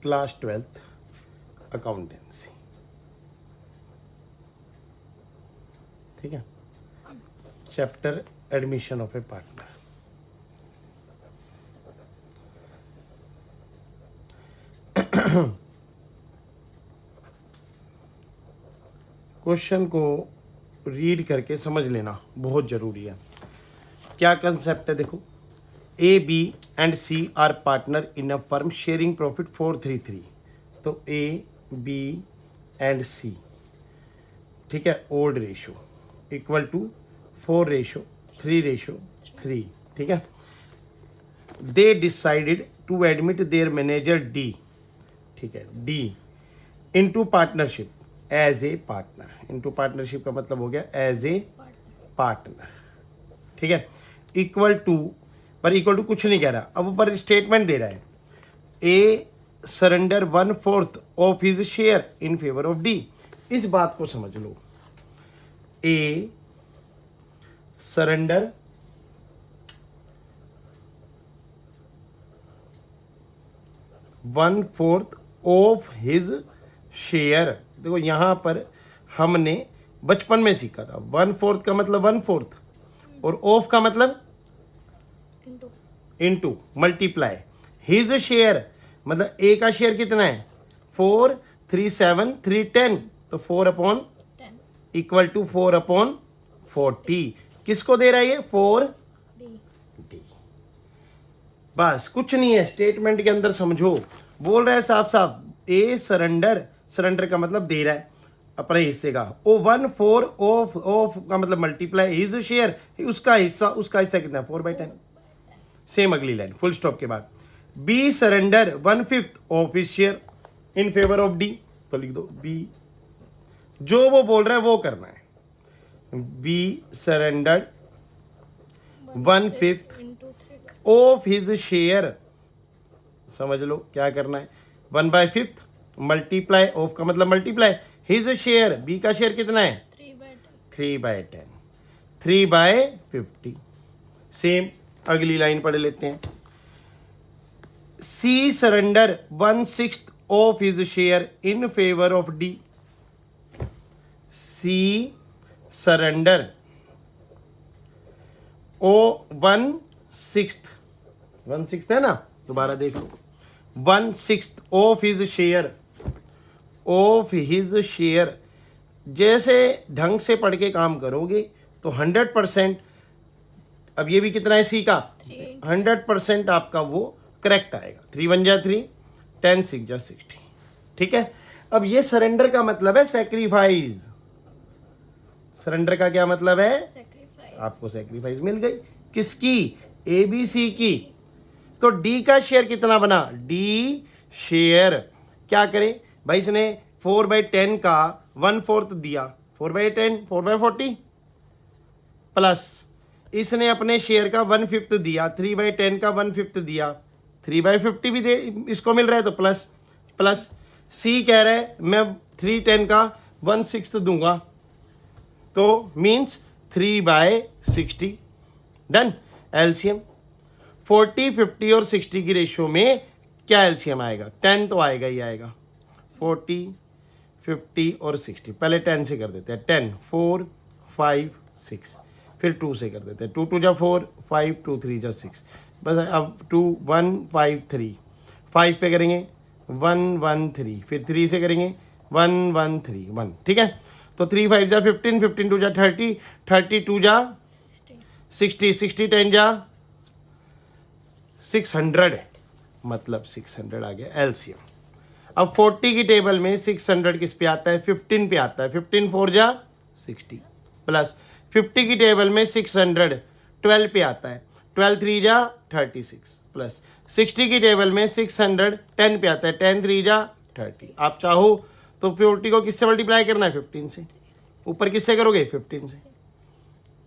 Class 12th accountancy, ठीक है, chapter admission of A partner. Question को रीड करके समझ लेना बहुत ज़रूरी है। क्या कंसेप्ट है देखो, A B and C are partner in a firm sharing profit 433। तो ए बी एंड सी, ठीक है, ओल्ड रेशो इक्वल टू 4:3:3, ठीक है। They decided to admit their manager D, ठीक है, D into partnership as a partner. Into partnership का मतलब हो गया एज ए पार्टनर, ठीक है। इक्वल टू, पर इक्वल टू कुछ नहीं कह रहा, अब ऊपर स्टेटमेंट दे रहा है, A surrender 1/4 of his share in favour of D. इस बात को समझ लो, A surrender 1/4 of his share. देखो यहां पर हमने बचपन में सीखा था, 1/4 का मतलब 1/4 और ऑफ का मतलब इनटू मल्टीप्लाई। हिज शेयर मतलब ए का शेयर कितना है 4, 3, 7, 3, 10, तो 4/10 इक्वल टू 4/40। किसको दे रहा है ये 4 डी। बस कुछ नहीं है, स्टेटमेंट के अंदर समझो, बोल रहा है साफ साफ, ए सरेंडर, सरेंडर का मतलब दे रहा है अपने हिस्से का, ओ 1/4 ऑफ, ऑफ का मतलब मल्टीप्लाई, हिज शेयर उसका हिस्सा, उसका हिस्सा कितना 4/10। सेम अगली लाइन फुल स्टॉप के बाद, B surrender 1/5 of his share in favour of D. तो लिख दो बी, जो वो बोल रहा है वो करना है। B surrender 1/5 of his share, समझ लो क्या करना है, 1/5 मल्टीप्लाई, ऑफ का मतलब मल्टीप्लाई, हिज शेयर, बी का शेयर कितना है 3/10, 3/50। सेम अगली लाइन पढ़ लेते हैं, C surrender 1/6 of his share in favour of D. C surrender ओ 1/6 है ना, दोबारा देख लो, 1/6 of his share, of his share. जैसे ढंग से पढ़ के काम करोगे तो 100%, अब ये भी कितना है सी का 100% आपका वो करेक्ट आएगा। 3 1 जा 3, 10 6 जा 60, ठीक है। अब ये सरेंडर का मतलब है सेक्रीफाइस। सरेंडर का क्या मतलब है, आपको सेक्रीफाइस मिल गई, किसकी, ए बी सी की। तो डी का शेयर कितना बना, डी शेयर क्या करे भाई, इसने 4/10 का 1/4 दिया, 4/10 4/40, प्लस इसने अपने शेयर का 1/5 दिया, 3/10 का 1/5 दिया, 3/50 भी दे इसको मिल रहा है, तो प्लस प्लस। सी कह रहा है मैं 3/10 का 1/6 दूंगा, तो मीन्स 3/60। डन। एलसीएम 40, 50 और 60 की रेशियो में क्या एलसीएम आएगा, 10 तो आएगा ही आएगा। 40, 50 और 60, पहले 10 से कर देते हैं, 10 4 5 6, फिर 2 से कर देते हैं, 2 2 जा 4, 5 2 3 जा 6, बस। अब 2 1 5 3, 5 पे करेंगे 1 1 3, फिर 3 से करेंगे 1 1 3 1, ठीक है। तो 3 5 जा 15, 15 2 जा 30, 32 जा 60, 60 10 जा 600, मतलब 600 आ गया एलसीएम। अब 40 की टेबल में 600 किस पे आता है, 15 पे आता है, 15 4 जा 60, प्लस 50 की टेबल में 600 12 पे आता है, 12 3 जा 36, प्लस 60 की टेबल में 600 10 पे आता है, 10 3 जा 30। आप चाहो तो 40 को किससे मल्टीप्लाई करना है, 15 से। ऊपर किससे करोगे, 15 से,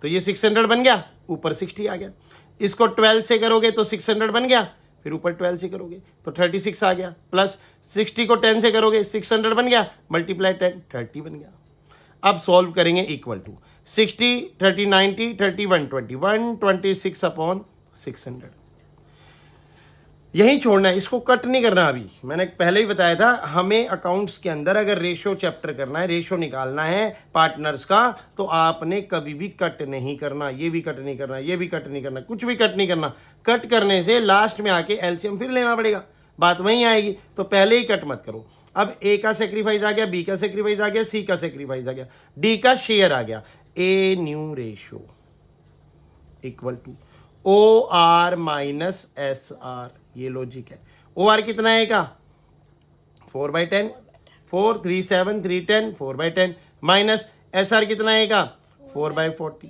तो ये 600 बन गया, ऊपर 60 आ गया। इसको 12 से करोगे तो 600 बन गया, फिर ऊपर 12 से करोगे तो 36 आ गया, प्लस 60 को 10 से करोगे 600 बन गया, मल्टीप्लाई 10 30 बन गया। अब सॉल्व करेंगे, इक्वल टू 60 30 90 30 120, 126/600। यही छोड़ना है, इसको कट नहीं करना। अभी मैंने पहले ही बताया था, हमें अकाउंट्स के अंदर अगर रेशो चैप्टर करना है, रेशो निकालना है पार्टनर्स का, तो आपने कभी भी कट नहीं करना, ये भी कट नहीं करना, ये भी कट नहीं करना, कुछ भी कट नहीं करना। कट करने से लास्ट में आके एलसीएम फिर लेना पड़ेगा, बात वहीं आएगी। तो पहले ही कट मत करो। अब ए का सेक्रीफाइस आ गया, बी का सेक्रीफाइस आ गया, सी का सेक्रीफाइस आ गया, डी का शेयर आ गया। A new ratio equal to O R minus S R, ये लॉजिक है। ओ आर कितना है का 4/10, 4 3 7 3 10 4/10, माइनस एस आर कितना है का 4/40,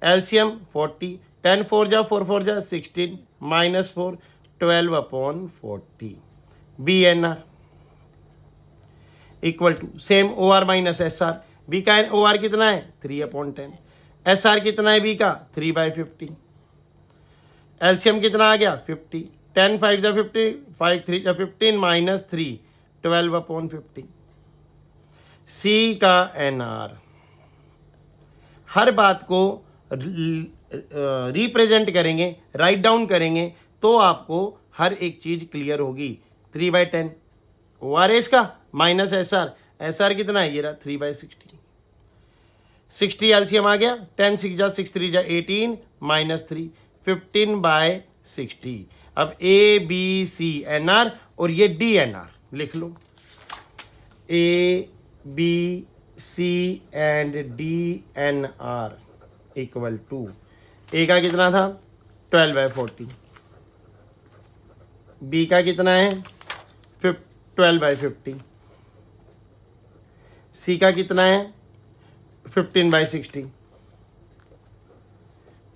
एलसीएम 40, 10 4 जा 4 4 जा 16, minus 4 12/40, B N R equal to same O R minus S R. B का ओ आर कितना है 3/10, एस आर कितना है बी का 3/50, एलसीएम कितना आ गया 50, 10 5 जा 50, 5 3 जा 15, माइनस 3 12/50। सी का एन आर, हर बात को रिप्रेजेंट करेंगे, राइट डाउन करेंगे तो आपको हर एक चीज क्लियर होगी। 3/10 ओ आर एस का माइनस एस आर कितना है ये रहा 3/60, 60 एलसीएम आ गया, 10 6 जा 6 3 जा 18, माइनस 3 15/60। अब A B C N R और ये डी एन आर लिख लो, A B C and D N R equal to, A का कितना था 12/40, बी का कितना है 12/50, सी का कितना है 15/60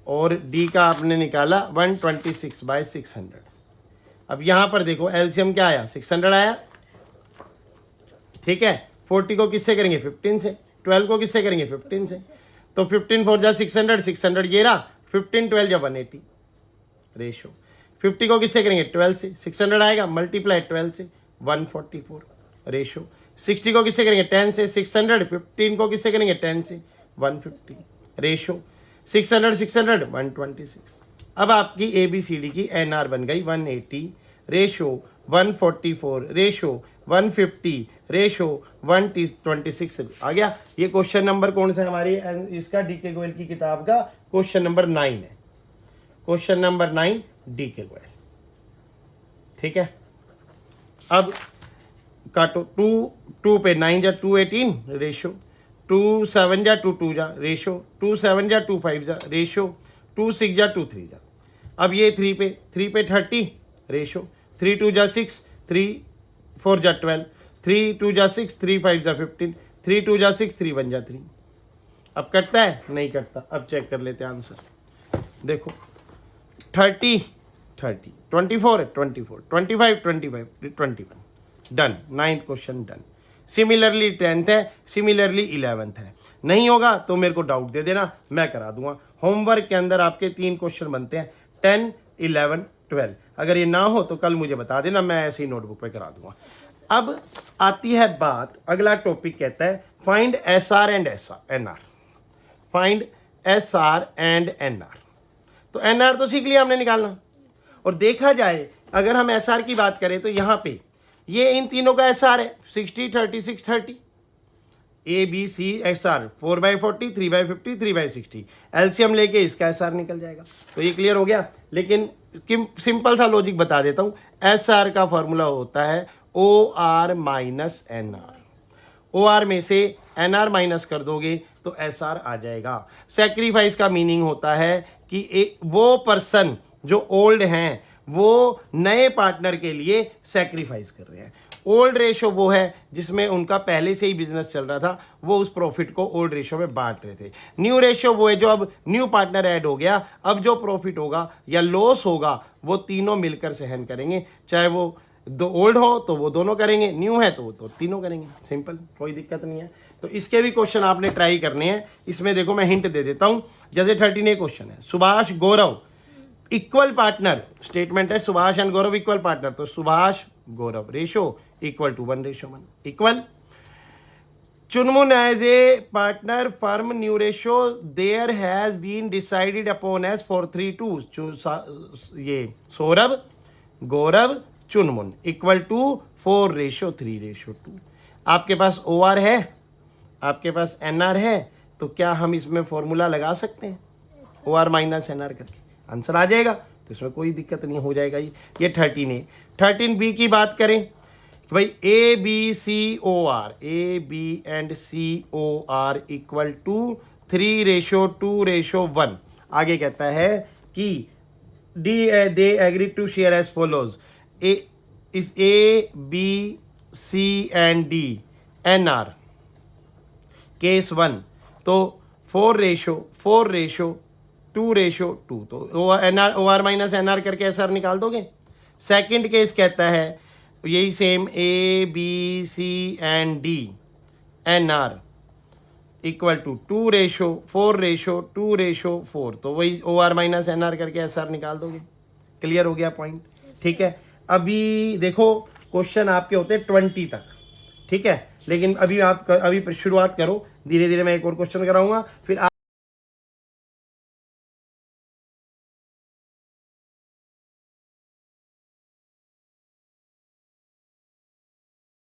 और डी का आपने निकाला 126/600। अब यहां पर देखो एलसीएम क्या आया 600 आया, ठीक है। 40 को किससे करेंगे 15 से, 12 को किससे करेंगे 15 से, तो 15 4 जा 600, 600 ये रहा, 15 12 जा 180 रेशो। 50 को किससे करेंगे 12 से, 600 आएगा, मल्टीप्लाई 12 से 144 रेशो। 60 को किससे करेंगे 10 से, 600, 15 को किससे करेंगे 10 से 150 रेशो। 600 600 126। अब आपकी ए बी सी डी की एन आर बन गई 180 रेशो 144 रेशो 150 रेशो 126 आ गया। ये क्वेश्चन नंबर कौन सा है हमारी इसका डीके गोयल की किताब का क्वेश्चन नंबर 9 है, क्वेश्चन नंबर 9 डीके गोयल, ठीक है। अब काटो 2 पे 9 जा 218 रेशो, 2 7 जा 2 2 जा रेशो, 2 7 जा 2 5 जा रेशो, 2 6 जा 2 3 जा। अब ये 3 पे 30 रेशो, 3 2 जा 6, 3 4 जा 12, 3 2 जा 6, 3 5 जा 15, 3 2 जा 6, 3 1 जा 3। अब कटता है नहीं कटता, अब चेक कर लेते हैं आंसर। देखो 30 30, 24 24, 25 25 21, done. 9th question done. Similarly 10th है, सिमिलरली 11th है। नहीं होगा तो मेरे को डाउट दे देना, मैं करा दूंगा। होमवर्क के अंदर आपके 3 क्वेश्चन बनते हैं 10 11 12। अगर ये ना हो तो कल मुझे बता देना, मैं ऐसे ही नोटबुक पे करा दूंगा। अब आती है बात, अगला टॉपिक कहता है find S R and N R. Find S R and N R. तो एन आर तो सीख लिया हमने निकालना, और देखा जाए अगर हम एस आर की बात करें तो यहाँ पे ये इन तीनों का एस आर है 60 36 30, A B C S R 4/40 3/50 3/60। LCM लेके इसका एस आर निकल जाएगा। तो ये क्लियर हो गया। लेकिन सिंपल सा लॉजिक बता देता हूँ, एस आर का फॉर्मूला होता है O R minus N R. O R में से एन आर माइनस कर दोगे तो एस आर आ जाएगा। सेक्रीफाइस का मीनिंग होता है कि वो पर्सन जो ओल्ड हैं वो नए पार्टनर के लिए सेक्रीफाइस कर रहे हैं। ओल्ड रेशो वो है जिसमें उनका पहले से ही बिजनेस चल रहा था, वो उस प्रॉफिट को ओल्ड रेशो में बांट रहे थे। न्यू रेशो वो है जो अब न्यू पार्टनर ऐड हो गया, अब जो प्रॉफिट होगा या लॉस होगा वो तीनों मिलकर सहन करेंगे। चाहे वो दो ओल्ड हो तो वो दोनों करेंगे, न्यू है तो वो तो तीनों करेंगे। सिंपल, कोई दिक्कत नहीं है। तो इसके भी क्वेश्चन आपने ट्राई करने हैं। इसमें देखो मैं हिंट दे देता हूं। जैसे 13 क्वेश्चन है, Subhash Gaurav equal partner, statement है Subhash and Gaurav equal partner, तो Subhash Gaurav ratio equal to 1:1 equal. Chunmun as a partner firm new ratio their has been decided upon as 432। ये सौरभ गौरव चुनमुन इक्वल टू 4:3:2। आपके पास OR है, आपके पास NR है, तो क्या हम इसमें फॉर्मूला लगा सकते हैं OR माइनस NR करके? आंसर आ जाएगा, तो इसमें कोई दिक्कत नहीं हो जाएगा। ये 13A। 13B की बात करें भाई, ABCOR, AB and COR equal to 3:2:1। आगे कहता है कि they agree to share as follows, इस ABC and D NR case 1, तो 4:2:2। तो OR माइनस NR करके SR निकाल दोगे। सेकंड केस कहता है यही same ABC and D NR equal to 4:2:4, तो वही OR माइनस NR करके SR निकाल दोगे। क्लियर हो गया पॉइंट? ठीक है। अभी देखो क्वेश्चन आपके होते हैं 20 तक, ठीक है, लेकिन अभी शुरुआत करो, धीरे धीरे मैं एक और क्वेश्चन कराऊंगा, फिर